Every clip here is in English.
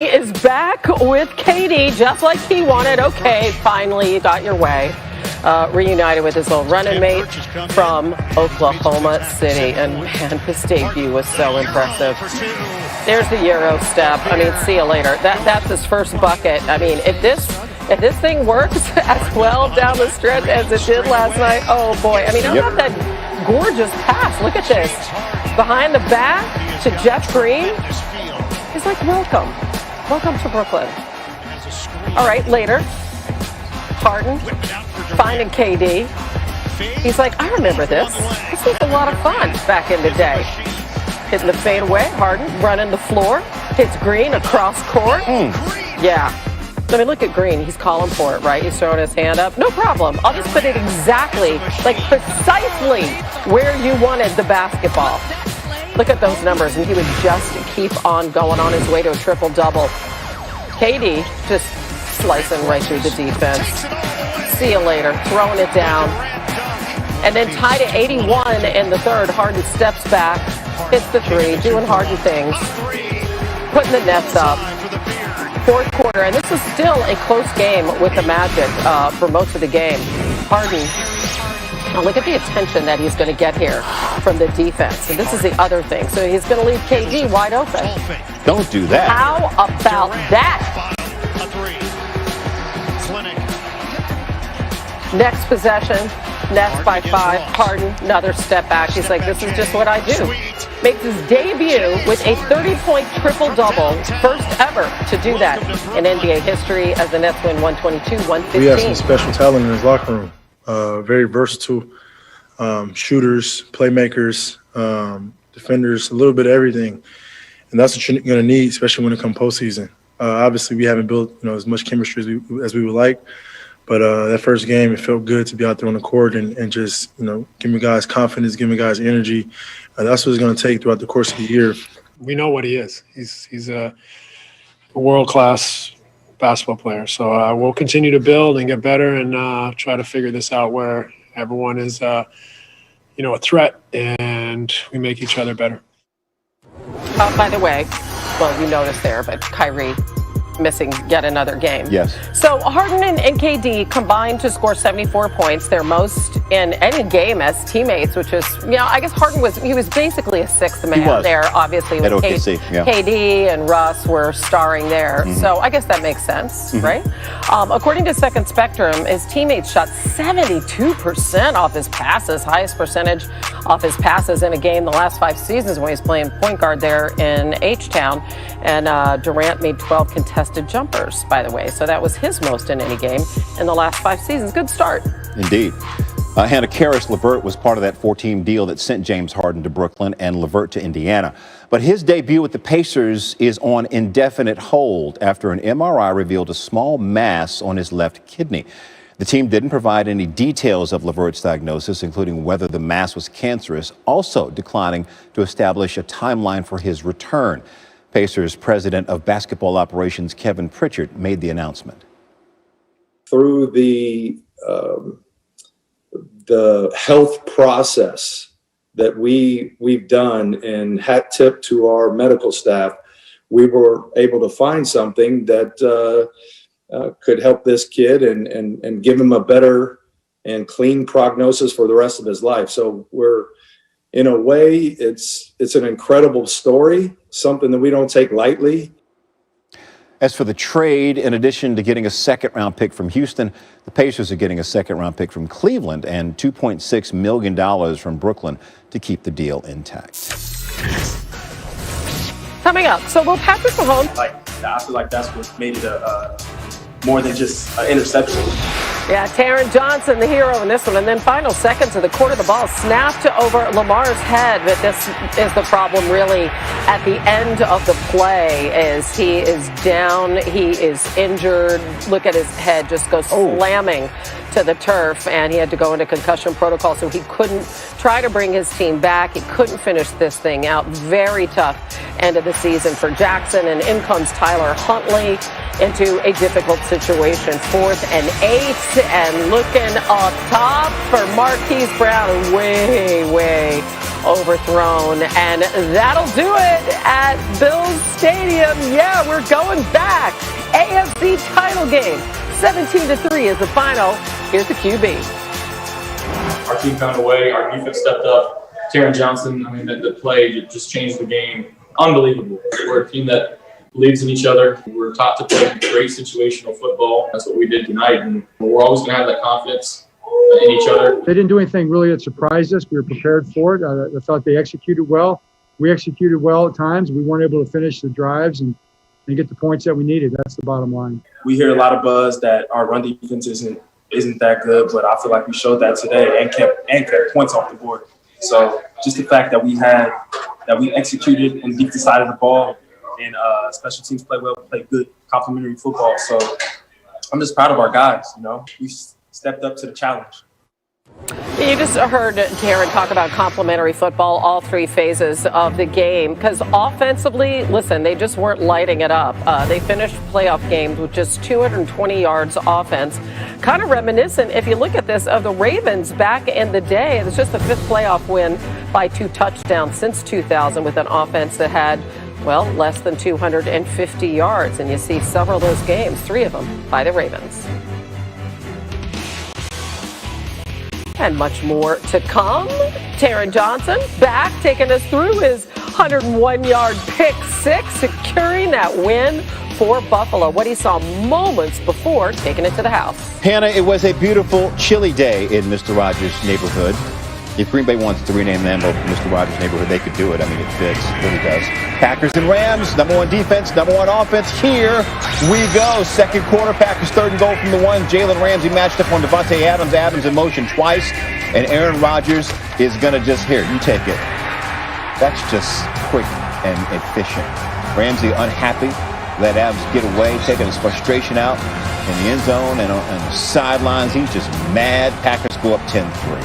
He is back with KD just like he wanted. Okay, finally you got your way. Reunited with his old running mate from Oklahoma City. And man, his debut was so impressive. There's the Euro step. I mean, see you later. That's his first bucket. I mean, if this thing works as well down the stretch as it did last night, oh boy. I mean, how about that gorgeous pass? Look at this. Behind the back to Jeff Green. He's like, welcome. Welcome to Brooklyn. All right, later. Harden finding KD. He's like, I remember this. This was a lot of fun back in the day. Hitting the fadeaway, Harden running the floor. Hits Green across court. Yeah. I mean, look at Green. He's calling for it, right? He's throwing his hand up. No problem. I'll just put it exactly, like precisely where you wanted the basketball. Look at those numbers, and he would just keep on going on his way to a triple-double. KD just slicing right through the defense. See you later, throwing it down. And then tied at 81 in the third. Harden steps back, hits the three, doing Harden things, putting the nets up. Fourth quarter, and this is still a close game with the Magic for most of the game. Harden. Now look at the attention that he's going to get here from the defense. And this is the other thing. So he's going to leave KD wide open. Don't do that. How about that? Next possession, Nets by 5. Harden, another step back. He's like, this is just what I do. Makes his debut with a 30-point triple-double. First ever to do that in NBA history as the Nets win 122-115. We have some special talent in his locker room. Very versatile shooters, playmakers, defenders, a little bit of everything. And that's what you're going to need, especially when it comes postseason. Obviously, we haven't built as much chemistry as we would like. But that first game, it felt good to be out there on the court and just, giving guys confidence, giving guys energy. That's what it's going to take throughout the course of the year. We know what he is. He's a world-class basketball player. So we'll continue to build and get better and try to figure this out where everyone is, a threat and we make each other better. By the way, well, you noticed there, but Kyrie missing yet another game. Yes. So Harden and KD combined to score 74 points, their most in any game as teammates, which is, I guess Harden was basically a sixth man there, obviously, with KD and Russ were starring there. So I guess that makes sense, right? According to Second Spectrum, his teammates shot 72% off his passes, highest percentage off his passes in a game the last 5 seasons when he was playing point guard there in H-Town. And Durant made 12 contested jumpers, by the way. So that was his most in any game in the last 5 seasons. Good start. Indeed. Hannah Karis LeVert was part of that 4-team deal that sent James Harden to Brooklyn and LeVert to Indiana. But his debut with the Pacers is on indefinite hold after an MRI revealed a small mass on his left kidney. The team didn't provide any details of LeVert's diagnosis, including whether the mass was cancerous, also declining to establish a timeline for his return. Pacers president of basketball operations Kevin Pritchard made the announcement. Through the health process that we've done, and hat tip to our medical staff, we were able to find something that could help this kid and give him a better and clean prognosis for the rest of his life. So in a way, it's an incredible story, something that we don't take lightly. As for the trade, in addition to getting a second-round pick from Houston, the Pacers are getting a second-round pick from Cleveland and $2.6 million from Brooklyn to keep the deal intact. Coming up, so will Patrick Mahomes... I feel like that's what made it more than just an interception. Yeah, Taron Johnson, the hero in this one. And then final seconds of the quarter, the ball snapped over Lamar's head. But this is the problem really at the end of the play is he is down, he is injured. Look at his head, just goes slamming to the turf, and he had to go into concussion protocol, so he couldn't try to bring his team back. He couldn't finish this thing out. Very tough end of the season for Jackson, and in comes Tyler Huntley into a difficult situation. 4th and 8, and looking up top for Marquise Brown, way overthrown. And that'll do it at Bills Stadium. Yeah, we're going back. AFC title game. 17-3 is the final. Here's the QB. Our team found a way. Our defense stepped up. Taron Johnson, I mean, the play just changed the game. Unbelievable. We're a team that believes in each other. We're taught to play great situational football. That's what we did tonight. And we're always going to have that confidence in each other. They didn't do anything really that surprised us. We were prepared for it. I thought they executed well. We executed well at times. We weren't able to finish the drives and get the points that we needed. That's the bottom line. We hear a lot of buzz that our run defense isn't that good, but I feel like we showed that today and kept points off the board. So just the fact that we executed on the defensive side of the ball and special teams play well, play good complementary football. So I'm just proud of our guys. We stepped up to the challenge. You just heard Taron talk about complementary football, all three phases of the game, because offensively, listen, they just weren't lighting it up. They finished playoff games with just 220 yards offense. Kind of reminiscent, if you look at this, of the Ravens back in the day. It's just the fifth playoff win by 2 touchdowns since 2000 with an offense that had, well, less than 250 yards. And you see several of those games, 3 of them by the Ravens. And much more to come. Taron Johnson back, taking us through his 101-yard pick six, securing that win for Buffalo. What he saw moments before taking it to the house. Hannah, it was a beautiful, chilly day in Mr. Rogers' neighborhood. If Green Bay wants to rename the envelope Mr. Rogers' neighborhood, they could do it. I mean, it fits. It really does. Packers and Rams, number 1 defense, number 1 offense. Here we go. Second quarter, Packers 3rd and goal from the 1. Jalen Ramsey matched up on Devontae Adams. Adams in motion twice. And Aaron Rodgers is going to just, here, you take it. That's just quick and efficient. Ramsey unhappy. Let Adams get away, taking his frustration out in the end zone and on the sidelines. He's just mad. Packers go up 10-3.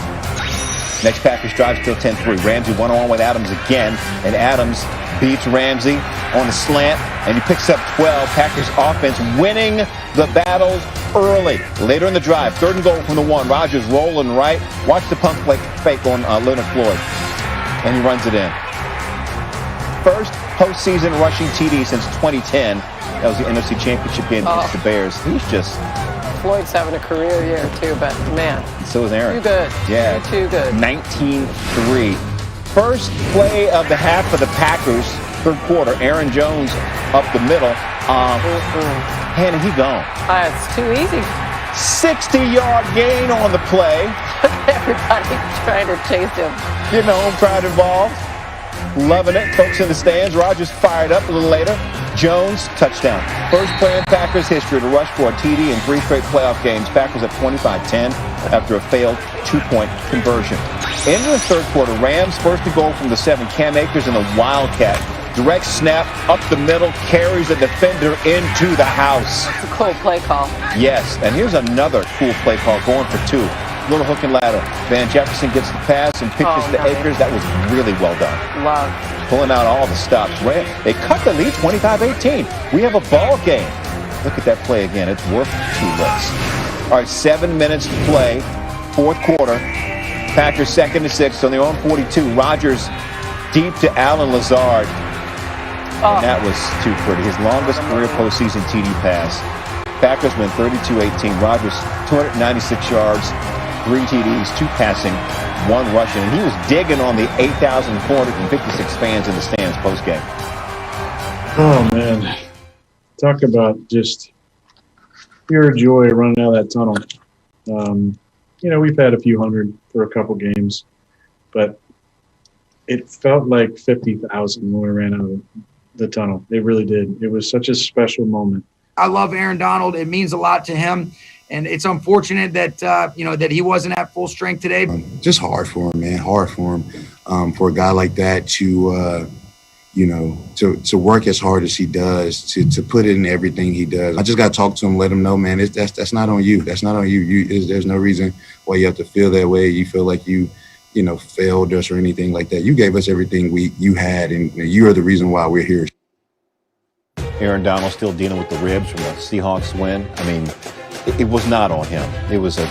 Next Packers drive, still 10-3. Ramsey one-on-one with Adams again, and Adams beats Ramsey on the slant, and he picks up 12. Packers offense winning the battles early. Later in the drive, 3rd and goal from the 1. Rodgers rolling right. Watch the pump fake on Leonard Floyd, and he runs it in. First postseason rushing TD since 2010. That was the NFC Championship game against the Bears. He's just... Floyd's having a career year, too, but, man. So is Aaron. Too good. Yeah. Too good. 19-3. First play of the half for the Packers, 3rd quarter. Aaron Jones up the middle. Hannah, he gone. It's too easy. 60-yard gain on the play. Everybody trying to chase him. Crowd involved. Loving it. Folks in the stands. Rodgers fired up a little later. Jones, touchdown. First play in Packers history to rush for a TD in 3 straight playoff games. Packers up 25-10 after a failed 2-point conversion. Into the 3rd quarter, Rams first and goal from the 7. Cam Akers in the Wildcat. Direct snap up the middle, carries a defender into the house. It's a cool play call. Yes, and here's another cool play call, going for 2. Little hook and ladder. Van Jefferson gets the pass and pitches to Akers. That was really well done. Love. Pulling out all the stops. They cut the lead 25-18. We have a ball game. Look at that play again. It's worth 2 looks. All right, 7 minutes to play. 4th quarter. Packers 2nd and 6 on their own 42. Rodgers deep to Allen Lazard. And that was too pretty. His longest career postseason TD pass. Packers win 32-18. Rodgers 296 yards, 3 TDs, 2 passing, 1 rushing. And he was digging on the 8,456 fans in the stands post-game. Oh, man. Talk about just pure joy running out of that tunnel. We've had a few hundred for a couple games, but it felt like 50,000 when we ran out of the tunnel. It really did. It was such a special moment. I love Aaron Donald. It means a lot to him. And it's unfortunate that, that he wasn't at full strength today. Just hard for him, man. Hard for him. For a guy like that to work as hard as he does, to put in everything he does. I just got to talk to him, let him know, man, that's not on you. That's not on you. There's no reason why you have to feel that way. You feel like you failed us or anything like that. You gave us everything you had, and you are the reason why we're here. Aaron Donald still dealing with the ribs from the Seahawks win. I mean, it was not on him. It was a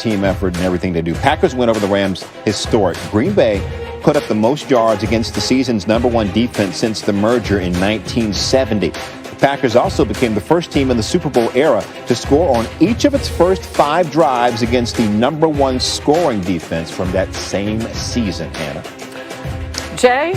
team effort and everything they do. Packers win over the Rams, historic. Green Bay put up the most yards against the season's #1 defense since the merger in 1970. The Packers also became the first team in the Super Bowl era to score on each of its first 5 drives against the #1 scoring defense from that same season, Hannah. Jay?